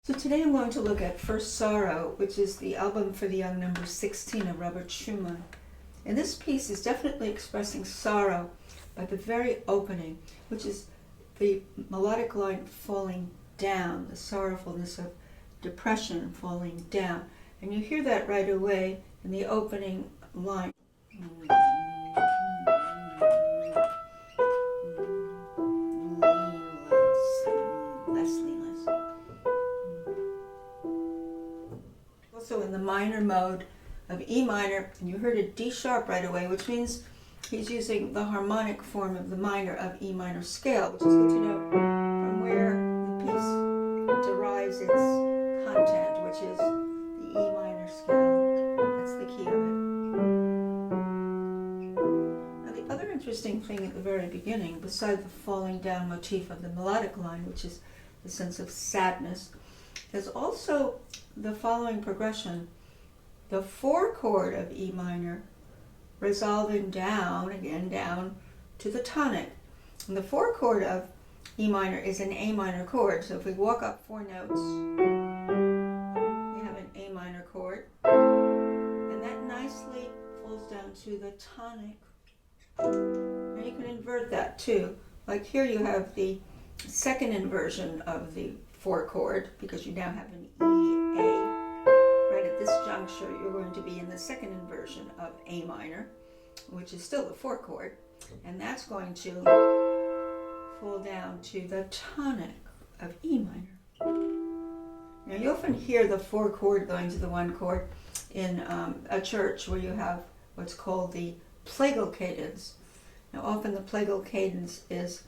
So today I'm going to look at First Sorrow, which is the album for the young number 16 of Robert Schumann. And this piece is definitely expressing sorrow by the very opening, which is the melodic line falling down, the sorrowfulness of depression falling down. And you hear that right away in the opening line. Also in the minor mode of E minor, and you heard a D sharp right away, which means he's using the harmonic form of the minor of E minor scale, which is good to know from where the piece derives its content, which is the E minor scale. That's the key of it. Now the other interesting thing at the very beginning, besides the falling down motif of the melodic line, which is the sense of sadness, is also the following progression. The 4 chord of E minor resolving down, again down to the tonic. And the 4 chord of E minor is an A minor chord. So if we walk up 4 notes, we have an A minor chord. And that nicely falls down to the tonic. Now you can invert that too. Like here you have the second inversion of the 4 chord, because you now have an E, A. Right at this juncture, you're going to be in the second inversion of A minor, which is still the 4 chord, and that's going to fall down to the tonic of E minor. Now you often hear the 4 chord going to the 1 chord in a church where you have what's called the plagal cadence. Now often the plagal cadence is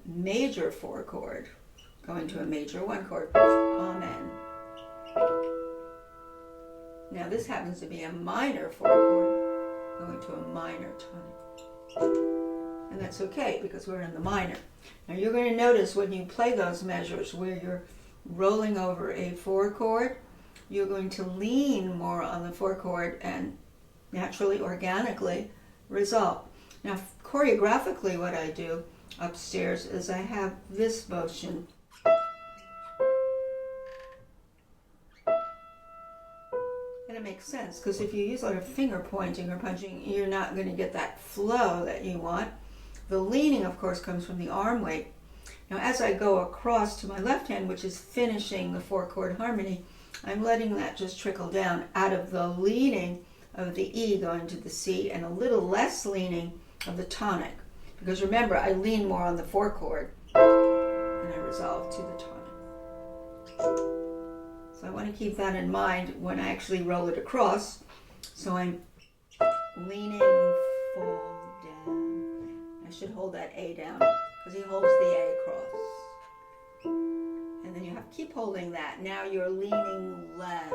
major 4 chord going to a major 1 chord. Amen. Now this happens to be a minor 4 chord going to a minor tonic. And that's okay because we're in the minor. Now you're going to notice when you play those measures where you're rolling over a 4 chord, you're going to lean more on the 4 chord and naturally, organically resolve. Now choreographically what I do upstairs is I have this motion. And it makes sense because if you use a lot of finger pointing or punching, you're not going to get that flow that you want. The leaning, of course, comes from the arm weight. Now as I go across to my left hand, which is finishing the 4 chord harmony, I'm letting that just trickle down out of the leaning of the E going to the C and a little less leaning of the tonic. Because remember, I lean more on the 4 chord and I resolve to the tonic. So I want to keep that in mind when I actually roll it across. So I'm leaning, fall down. I should hold that A down because he holds the A across. And then you have to keep holding that. Now you're leaning less.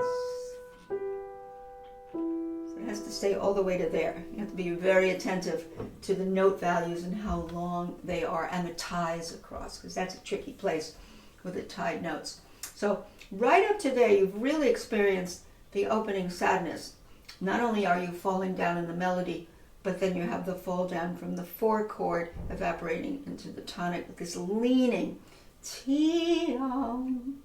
So it has to stay all the way to there. You have to be very attentive to the note values and how long they are and the ties across, because that's a tricky place with the tied notes. So right up to there, you've really experienced the opening sadness. Not only are you falling down in the melody, but then you have the fall down from the 4 chord evaporating into the tonic with this leaning. Ti-om,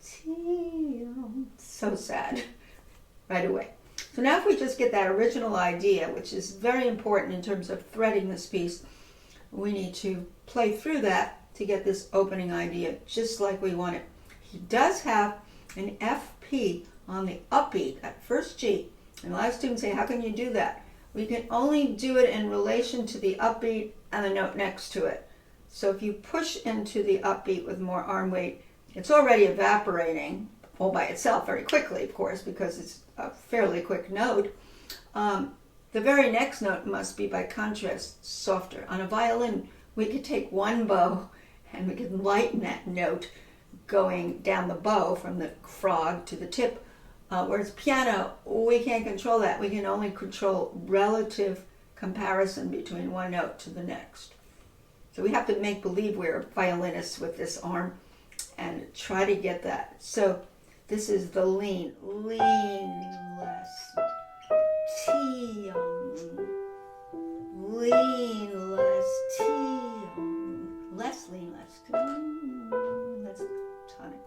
ti-om. So sad right away. So now if we just get that original idea, which is very important in terms of threading this piece, we need to play through that to get this opening idea just like we want it. He does have an FP on the upbeat, that first G. And a lot of students say, how can you do that? We can only do it in relation to the upbeat and the note next to it. So if you push into the upbeat with more arm weight, it's already evaporating all by itself very quickly, of course, because it's a fairly quick note. The very next note must be, by contrast, softer. On a violin, we could take one bow and we could lighten that note going down the bow from the frog to the tip, whereas piano, we can't control that. We can only control relative comparison between one note to the next. So we have to make believe we're violinists with this arm and try to get that. So this is the lean. Lean less. Ti-om. Lean less. Ti-om. Less lean less. That's tonic.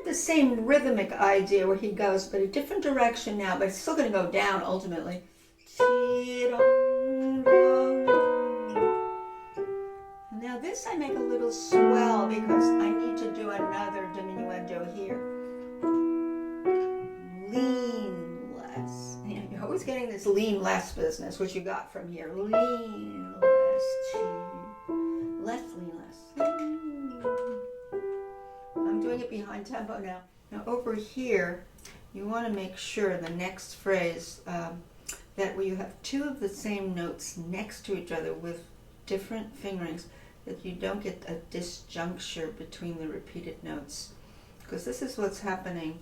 the same rhythmic idea where he goes, but a different direction now, but it's still going to go down ultimately. And now this I make a little swell because I need to do another diminuendo here. Lean less. And you're always getting this lean less business, which you got from here. Lean less, less lean less. I'm doing it behind tempo now. Now over here, you want to make sure the next phrase that where you have two of the same notes next to each other with different fingerings, that you don't get a disjuncture between the repeated notes. Because this is what's happening.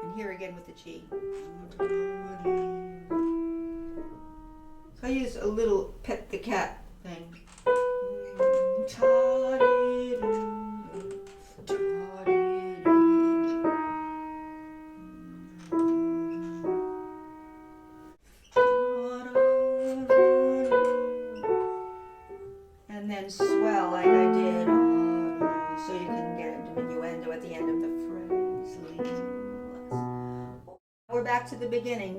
And here again with the G. So I use a little pet the cat thing. And then swell like I did, so you can get a diminuendo at the end of the phrase. We're back to the beginning.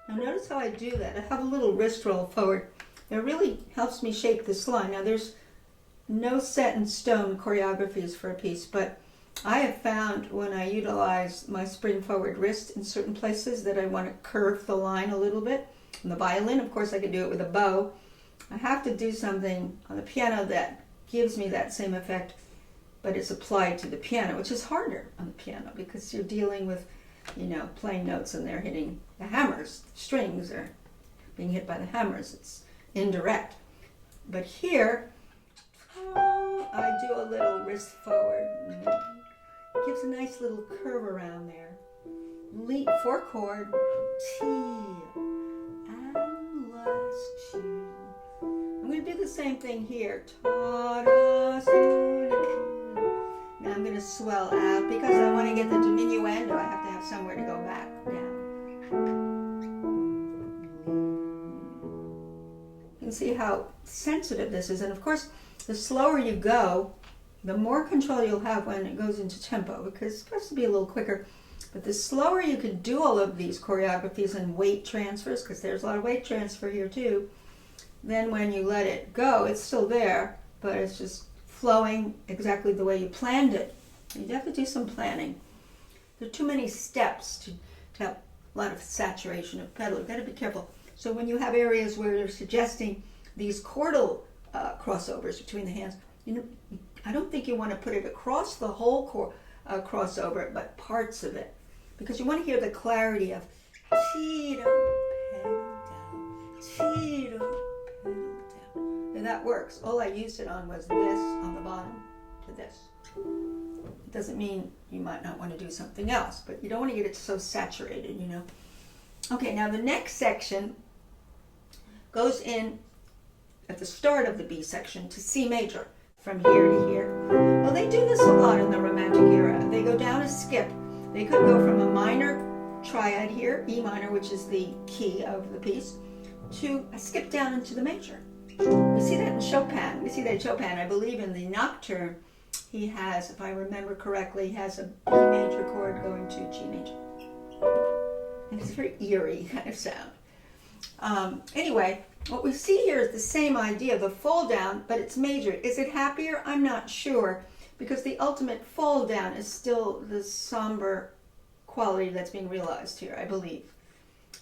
Now notice how I do that. I have a little wrist roll forward. It really helps me shape this line. Now there's no set in stone choreographies for a piece, but I have found when I utilize my spring forward wrist in certain places that I want to curve the line a little bit. On the violin, of course, I could do it with a bow. I have to do something on the piano that gives me that same effect, but it's applied to the piano, which is harder on the piano because you're dealing with, playing notes and they're hitting the hammers. The strings are being hit by the hammers. It's indirect. But here, I do a little wrist forward. It gives a nice little curve around there. Lead, 4 chord, T, and less G. I'm going to do the same thing here. Now I'm going to swell out because I want to get the diminuendo. I have to have somewhere to go back now. You can see how sensitive this is. And of course, the slower you go, the more control you'll have when it goes into tempo, because it's supposed to be a little quicker. But the slower you can do all of these choreographies and weight transfers, because there's a lot of weight transfer here too, then when you let it go, it's still there, but it's just flowing exactly the way you planned it. You have to do some planning. There are too many steps to have a lot of saturation of pedal. You've got to be careful. So when you have areas where you're suggesting these chordal crossovers between the hands, I don't think you want to put it across the whole crossover, but parts of it, because you want to hear the clarity of Tito, pedal down, Tito, pedal down. And that works. All I used it on was this on the bottom to this. It doesn't mean you might not want to do something else, but you don't want to get it so saturated, Okay, now the next section goes in at the start of the B section to C major, from here to here. Well, they do this a lot in the Romantic era. They go down a skip. They could go from a minor triad here, E minor, which is the key of the piece, to a skip down into the major. We see that in Chopin. We see that in Chopin. I believe in the Nocturne, he has, if I remember correctly, he has a B major chord going to G major. And it's a very eerie kind of sound. Anyway, what we see here is the same idea, the fall down, but it's major. Is it happier? I'm not sure, because the ultimate fall down is still the somber quality that's being realized here, I believe.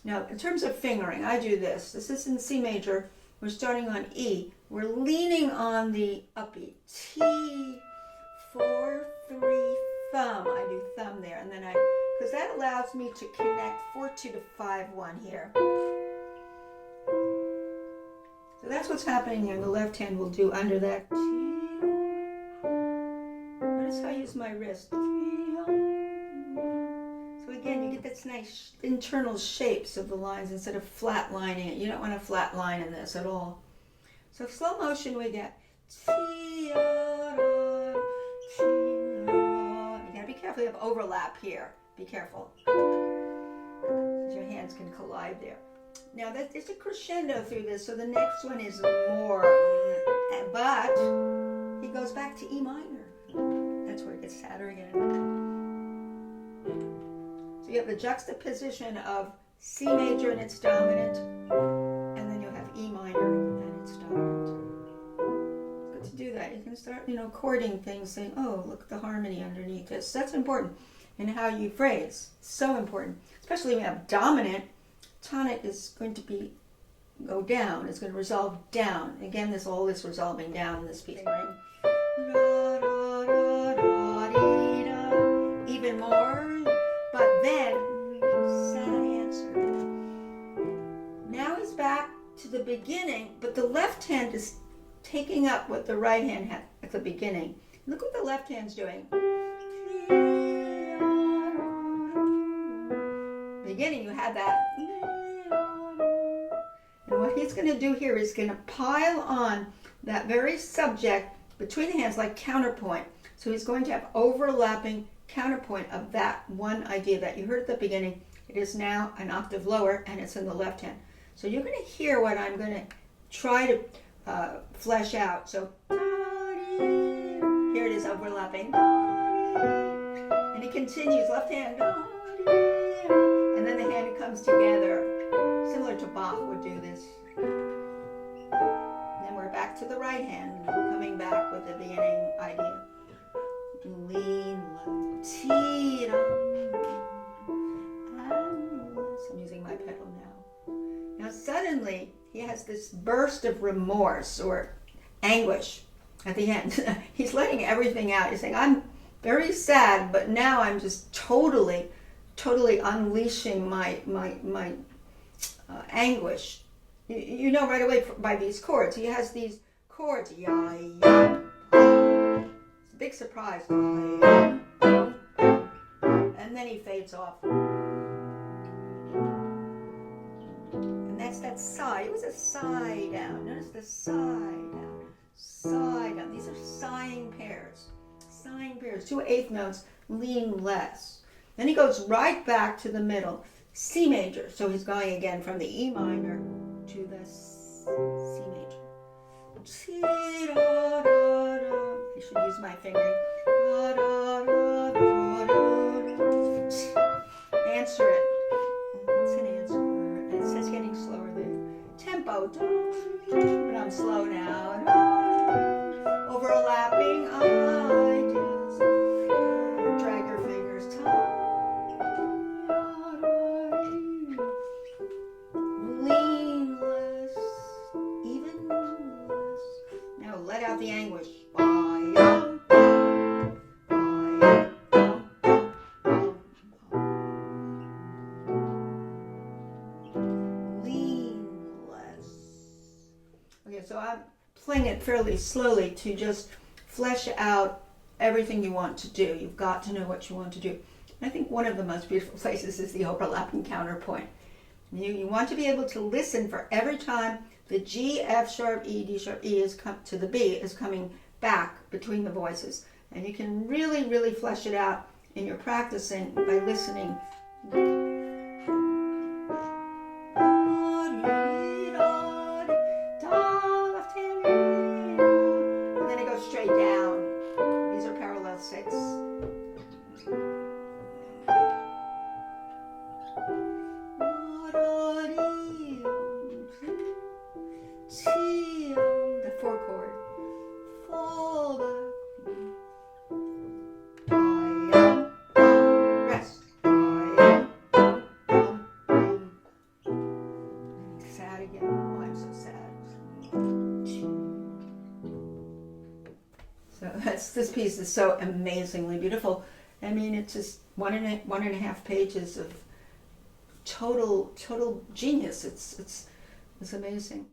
Now, in terms of fingering, I do this. This is in C major. We're starting on E. We're leaning on the upbeat. T, 4, 3, thumb. I do thumb there, and then because that allows me to connect 4-2 to 5-1 here. So that's what's happening here. The left hand will do under that. Notice how I use my wrist. So again, you get this nice internal shapes of the lines instead of flat lining it. You don't want a flat line in this at all. So slow motion we get. You gotta be careful, you have overlap here. Be careful. Your hands can collide there. Now there's a crescendo through this, so the next one is more But he goes back to E minor. That's where it gets sadder again. So you have the juxtaposition of C major and its dominant, and then you have E minor and its dominant. It's good to do that. You can start, chording things, saying, oh, look at the harmony underneath this. That's important. And how you phrase, so important. Especially when you have dominant, tonic is going to go down. It's going to resolve down. Again, all this resolving down in this piece. Even more, but then sad answer. Now he's back to the beginning, but the left hand is taking up what the right hand had at the beginning. Look what the left hand's doing. Beginning, you had that. And what he's going to do here is going to pile on that very subject between the hands like counterpoint. So he's going to have overlapping counterpoint of that one idea that you heard at the beginning. It is now an octave lower, and it's in the left hand. So you're going to hear what I'm going to try to flesh out. So here it is overlapping. And it continues, left hand. And then the hand comes together, similar to Bach would do this. And then we're back to the right hand, coming back with the beginning idea. Lean, I'm using my pedal now. Now suddenly he has this burst of remorse or anguish at the end. He's letting everything out. He's saying, I'm very sad, but now I'm just totally unleashing my anguish. You know right away by these chords. He has these chords. Ya, ya. It's a big surprise. Ya, ya. And then he fades off. And that's that sigh. It was a sigh down. Notice the sigh down. Sigh down. These are sighing pairs. Sighing pairs. 2 eighth notes lean less. Then he goes right back to the middle, C major. So he's going again from the E minor to the C major. I should use my fingering. Answer it. It's an answer. And it says getting slower there. Tempo. But I'm slow now. Overlapping ideas. Drag your fingers. Leanless, even less. Now let out the anguish. Leanless. Okay, so I'm playing it fairly slowly to just flesh out everything you want to do. You've got to know what you want to do. I think one of the most beautiful places is the overlapping counterpoint. You want to be able to listen for every time the G, F sharp, E, D sharp, E is to the B is coming back between the voices. And you can really flesh it out in your practicing by listening. And then it goes straight down. These are parallel 6. The 4 chord. Fall back. Rest. Sad again. Oh, I'm so sad. So this piece is so amazingly beautiful. I mean, it's just one and a half pages of total genius. It's amazing.